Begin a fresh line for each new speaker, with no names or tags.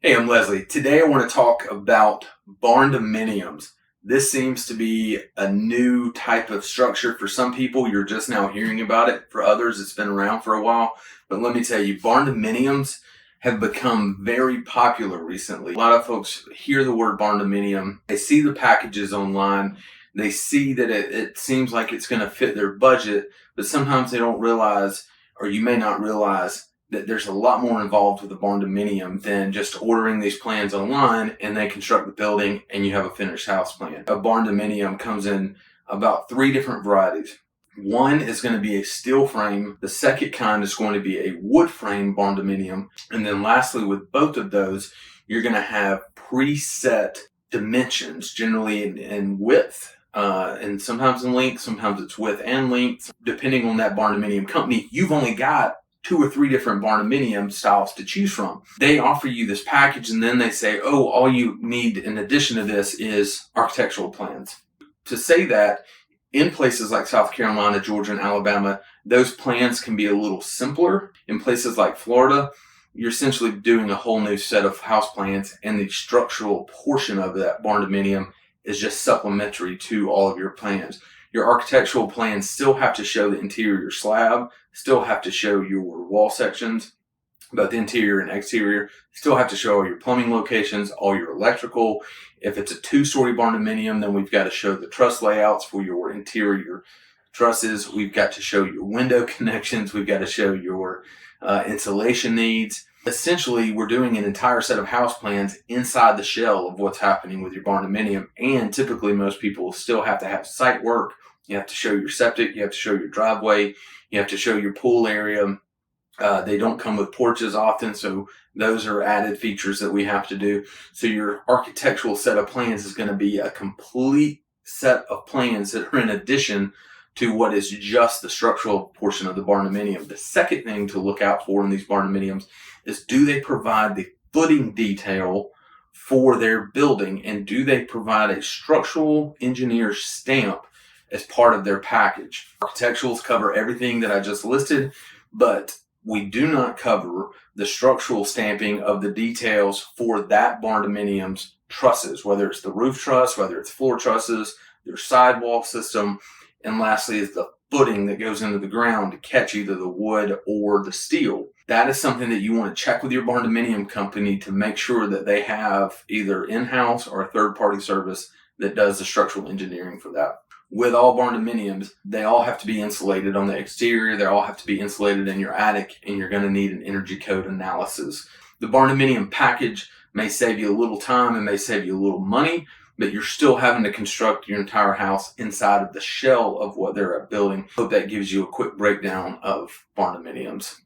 Hey, I'm Leslie. Today I want to talk about barndominiums. This seems to be a new type of structure for some people. You're just now hearing about it. For others, it's been around for a while. But let me tell you, barndominiums have become very popular recently. A lot of folks hear the word barndominium. They see the packages online. They see that it seems like it's going to fit their budget, but sometimes they don't realize, or you may not realize, that there's a lot more involved with a barndominium than just ordering these plans online and they construct the building and you have a finished house plan. A barndominium comes in about 3 different varieties. One is going to be a steel frame. The second kind is going to be a wood frame barndominium. And then lastly, with both of those, you're going to have preset dimensions, generally in width, and sometimes in length. Sometimes it's width and length. Depending on that barndominium company, you've only got 2 or 3 different barndominium styles to choose from. They offer you this package and then they say, oh, all you need in addition to this is architectural plans. To say that, in places like South Carolina, Georgia, and Alabama, those plans can be a little simpler. In places like Florida, you're essentially doing a whole new set of house plans, and the structural portion of that barndominium is just supplementary to all of your plans. Your architectural plans still have to show the interior slab, still have to show your wall sections, both interior and exterior, still have to show all your plumbing locations, all your electrical. If it's a 2-story barndominium, then we've got to show the truss layouts for your interior trusses. We've got to show your window connections. We've got to show your insulation needs. Essentially, we're doing an entire set of house plans inside the shell of what's happening with your barndominium. And typically, most people still have to have site work. You have to show your septic. You have to show your driveway. You have to show your pool area. They don't come with porches often, so those are added features that we have to do. So your architectural set of plans is going to be a complete set of plans that are in addition to what is just the structural portion of the barndominium. The second thing to look out for in these barndominiums is, do they provide the footing detail for their building, and do they provide a structural engineer's stamp as part of their package? Architecturals cover everything that I just listed, but we do not cover the structural stamping of the details for that barndominium's trusses, whether it's the roof truss, whether it's floor trusses, their sidewall system, and lastly is the footing that goes into the ground to catch either the wood or the steel. That is something that you want to check with your barndominium company to make sure that they have either in-house or a third-party service that does the structural engineering for that. With all barndominiums, they all have to be insulated on the exterior. They all have to be insulated in your attic, and you're going to need an energy code analysis. The barndominium package may save you a little time and may save you a little money, but you're still having to construct your entire house inside of the shell of what they're building. Hope that gives you a quick breakdown of barndominiums.